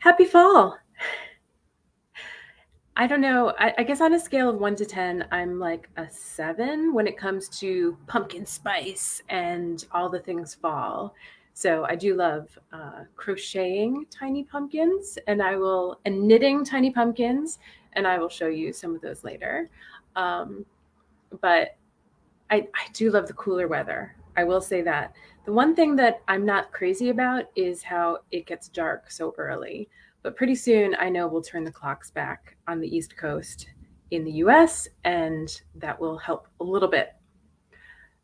Happy fall. I don't know. I guess on a scale of 1 to 10, I'm like a 7 when it comes to pumpkin spice and all the things fall. So I do love crocheting tiny pumpkins, and knitting tiny pumpkins, and I will show you some of those later. Um, but I do love the cooler weather. I will say that. The one thing that I'm not crazy about is how it gets dark so early. But pretty soon, I know we'll turn the clocks back on the East Coast in the US, and that will help a little bit.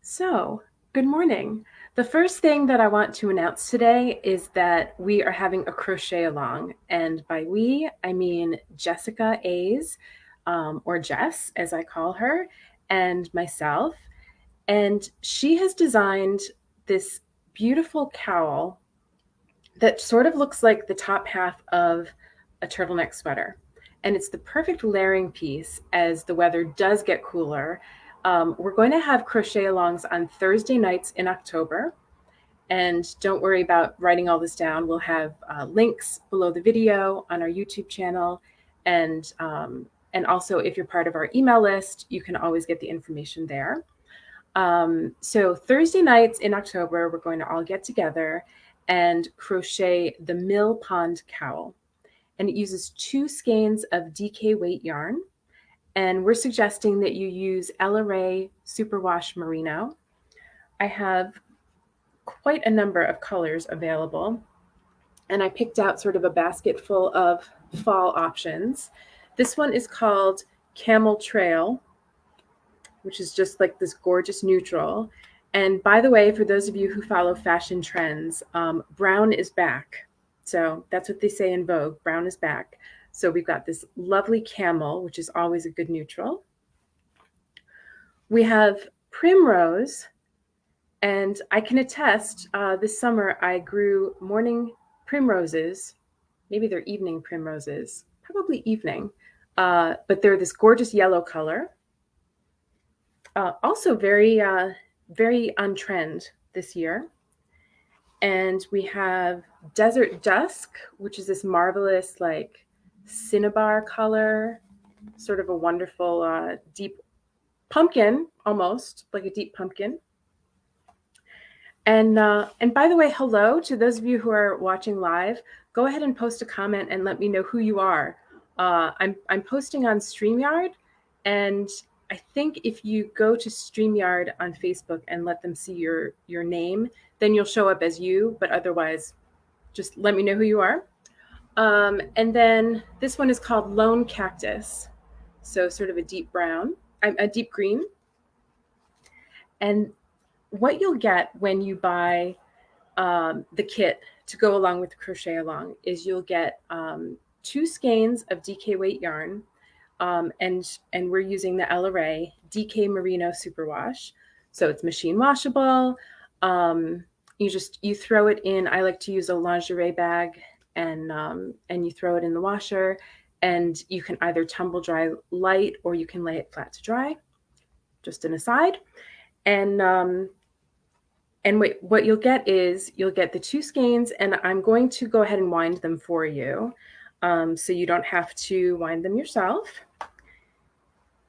So, good morning. The first thing that I want to announce today is that we are having a crochet along. And by we, I mean Jessica A's, or Jess, as I call her, and myself. And she has designed this beautiful cowl that sort of looks like the top half of a turtleneck sweater. And it's the perfect layering piece as the weather does get cooler. We're going to have crochet alongs on Thursday nights in October. And don't worry about writing all this down. We'll have links below the video on our YouTube channel. And also, if you're part of our email list, you can always get the information there. So Thursday nights in October, we're going to all get together and crochet the Mill Pond Cowl. And it uses 2 skeins of DK weight yarn. And we're suggesting that you use Ella Rae Superwash Merino. I have quite a number of colors available. And I picked out sort of a basket full of fall options. This one is called Camel Trail, which is just like this gorgeous neutral. And by the way, for those of you who follow fashion trends, brown is back. So that's what they say in Vogue, brown is back. So we've got this lovely camel, which is always a good neutral. We have primrose, and I can attest, this summer I grew morning primroses, maybe they're evening primroses, probably evening, but they're this gorgeous yellow color. Also very on trend this year. And we have Desert Dusk, which is this marvelous like cinnabar color, sort of a wonderful deep pumpkin, almost like a deep pumpkin. And by the way, hello to those of you who are watching live. Go ahead and post a comment and let me know who you are. I'm posting on StreamYard, and I think if you go to StreamYard on Facebook and let them see your name, then you'll show up as you, but otherwise, just let me know who you are. And then this one is called Lone Cactus. So sort of a deep brown, a deep green. And what you'll get when you buy the kit to go along with the crochet along is you'll get 2 skeins of DK weight yarn, and we're using the Ella Rae DK Merino Superwash. So it's machine washable. You throw it in. I like to use a lingerie bag, and you throw it in the washer, and you can either tumble dry light or you can lay it flat to dry. Just an aside. And what you'll get is you'll get the 2 skeins, and I'm going to go ahead and wind them for you, so you don't have to wind them yourself.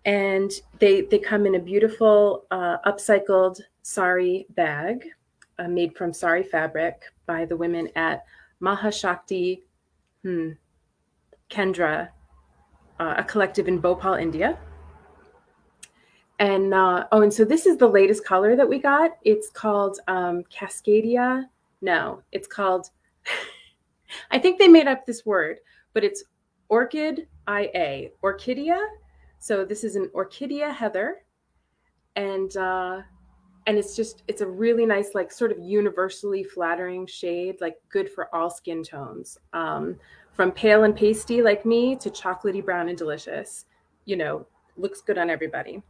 And they come in a beautiful upcycled sari bag made from sari fabric by the women at Mahashakti Kendra, a collective in Bhopal, India. And and so this is the latest color that we got. It's called Cascadia. No, it's called, I think they made up this word, but it's Orchid IA, Orchidea. So this is an Orchidea Heather. And it's a really nice, like sort of universally flattering shade, like good for all skin tones. From pale and pasty like me to chocolatey brown and delicious, looks good on everybody.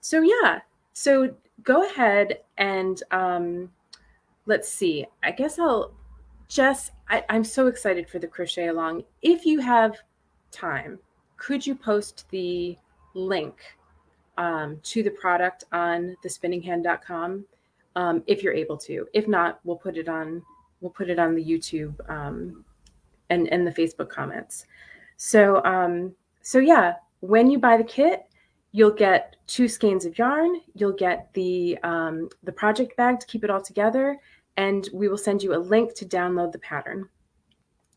So go ahead and let's see. I guess I'm so excited for the crochet along. If you have time, could you post the link to the product on thespinninghand.com if you're able to? If not, we'll put it on the YouTube and the Facebook comments. So, so yeah, when you buy the kit, you'll get 2 skeins of yarn. You'll get the project bag to keep it all together, and we will send you a link to download the pattern.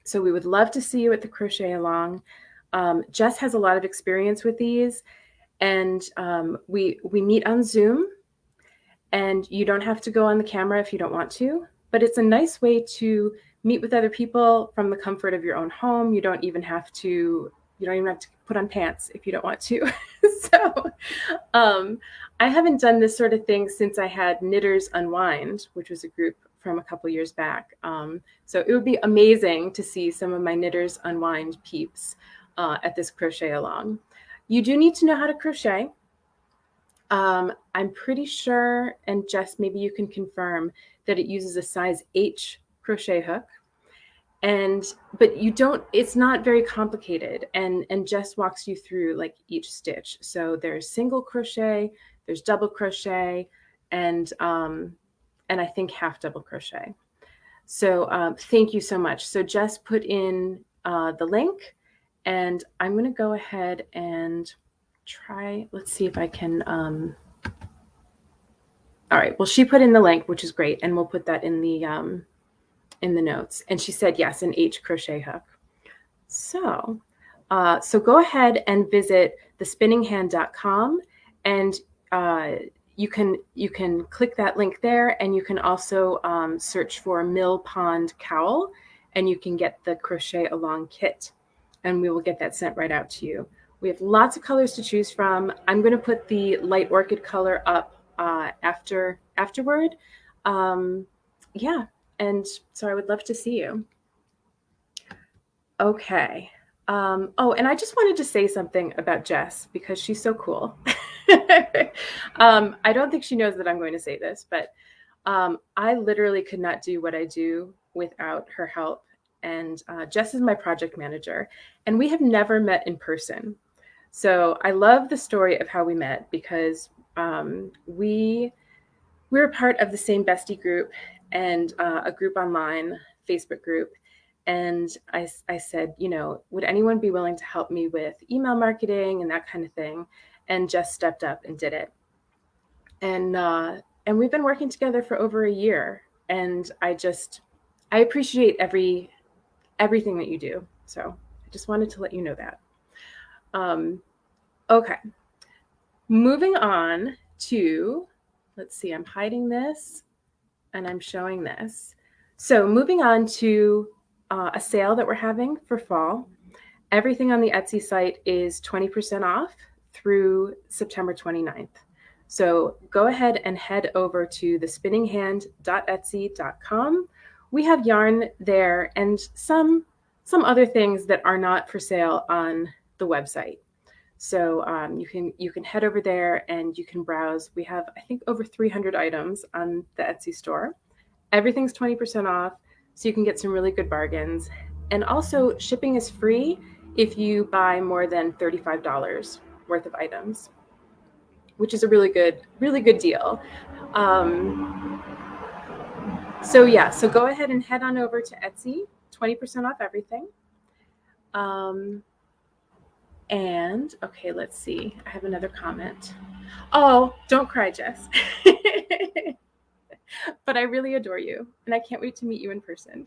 So we would love to see you at the crochet along. Jess has a lot of experience with these, and we meet on Zoom, and you don't have to go on the camera if you don't want to, but it's a nice way to meet with other people from the comfort of your own home. You don't even have to put on pants if you don't want to. So I haven't done this sort of thing since I had Knitters Unwind, which was a group from a couple years back. So it would be amazing to see some of my Knitters Unwind peeps at this crochet along. You do need to know how to crochet. I'm pretty sure, and Jess, maybe you can confirm, that it uses a size H crochet hook. But you don't, it's not very complicated. And Jess walks you through like each stitch. So there's single crochet, there's double crochet, and I think half double crochet. So thank you so much. So Jess put in the link, and I'm going to go ahead and try, let's see if I can, all right, well, she put in the link, which is great, and we'll put that in the notes. And she said, yes, an H crochet hook. So go ahead and visit thespinninghand.com, and you can click that link there, and you can also search for Mill Pond Cowl, and you can get the crochet along kit, and we will get that sent right out to you. We have lots of colors to choose from. I'm going to put the light orchid color up afterward. Yeah, and so I would love to see you. Okay. Oh, and I just wanted to say something about Jess because she's so cool. I don't think she knows that I'm going to say this, but I literally could not do what I do without her help. And Jess is my project manager, and we have never met in person. So I love the story of how we met because we're part of the same bestie group and a group online, Facebook group. And I said, would anyone be willing to help me with email marketing and that kind of thing? And Jess stepped up and did it. And we've been working together for over a year. And I appreciate everything that you do. So I just wanted to let you know that. Okay. Moving on to, let's see, I'm hiding this and I'm showing this. So moving on to a sale that we're having for fall. Everything on the Etsy site is 20% off through September 29th. So go ahead and head over to thespinninghand.etsy.com. We have yarn there and some other things that are not for sale on the website. So you can head over there and you can browse. We have, I think, over 300 items on the Etsy store. Everything's 20% off, so you can get some really good bargains. And also, shipping is free if you buy more than $35 worth of items, which is a really good deal. So yeah, so go ahead and head on over to Etsy, 20% off everything. And okay, let's see. I have another comment. Oh, don't cry, Jess. But I really adore you, and I can't wait to meet you in person.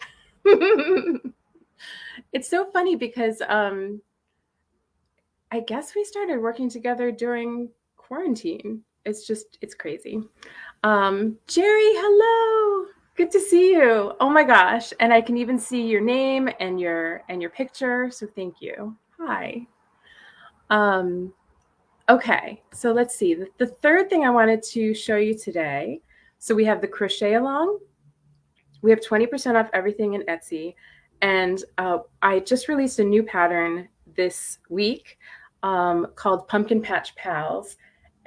It's so funny because I guess we started working together during quarantine. It's crazy. Jerry, hello. Good to see you. Oh my gosh. And I can even see your name and your picture. So thank you. Hi. Okay, so let's see. The third thing I wanted to show you today. So we have the crochet along. We have 20% off everything in Etsy. And I just released a new pattern this week called Pumpkin Patch Pals.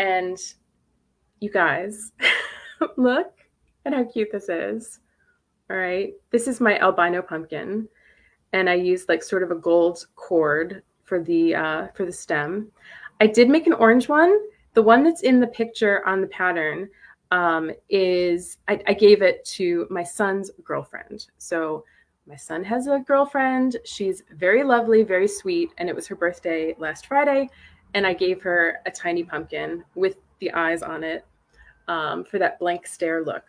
And you guys, look at how cute this is. All right, this is my albino pumpkin. And I used like sort of a gold cord for the stem. I did make an orange one. The one that's in the picture on the pattern I gave it to my son's girlfriend. So My son has a girlfriend. She's very lovely, very sweet, and it was her birthday last Friday, and I gave her a tiny pumpkin with the eyes on it for that blank stare look.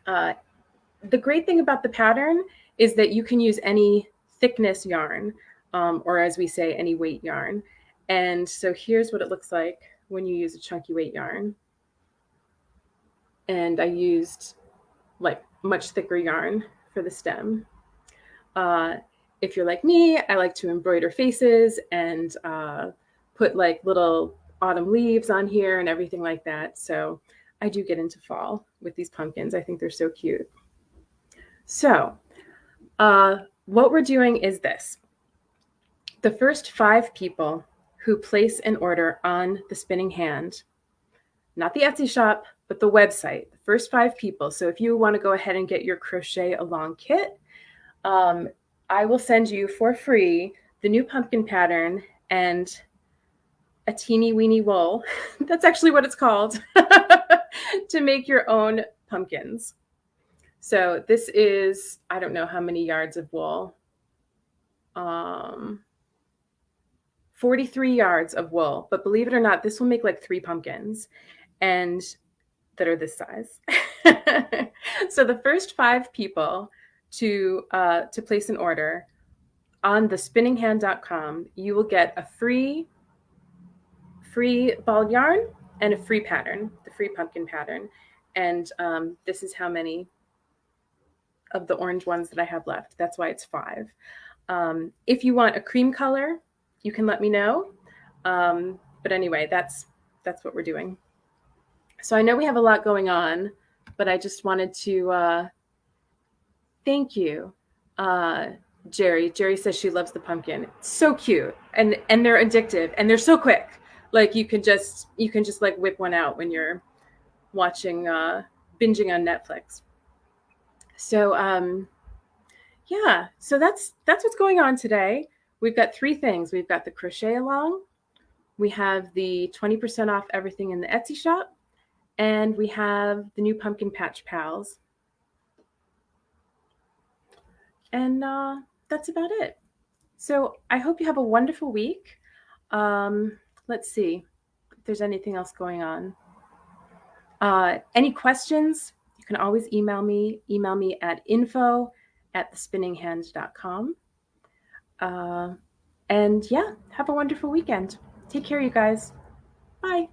The great thing about the pattern is that you can use any thickness yarn, or as we say, any weight yarn. And so here's what it looks like when you use a chunky weight yarn. And I used like much thicker yarn for the stem. If you're like me, I like to embroider faces and put like little autumn leaves on here and everything like that. So I do get into fall with these pumpkins. I think they're so cute. So what we're doing is this. The first 5 people who place an order on the Spinning Hand, not the Etsy shop, but the website, the first 5 people. So if you want to go ahead and get your crochet along kit, I will send you for free the new pumpkin pattern and a teeny weeny wool. That's actually what it's called, to make your own pumpkins. So this is, I don't know how many yards of wool. 43 yards of wool, but believe it or not, this will make like 3 pumpkins and that are this size. So the first 5 people to place an order on the spinninghand.com, you will get a free ball yarn and a free pattern, the free pumpkin pattern. And this is how many of the orange ones that I have left. That's why it's 5. If you want a cream color, you can let me know. But anyway, that's what we're doing. So I know we have a lot going on, but I just wanted to thank you. Jerry says she loves the pumpkin. It's so cute, and they're addictive, and they're so quick. Like you can just like whip one out when you're watching binging on Netflix. So yeah, so that's what's going on today. We've got 3 things. We've got the crochet along, we have the 20% off everything in the Etsy shop, and we have the new Pumpkin Patch Pals. And that's about it. So I hope you have a wonderful week. Let's see if there's anything else going on. Any questions, you can always email me. Email me at info@thespinninghand.com. And yeah, have a wonderful weekend. Take care, you guys. Bye.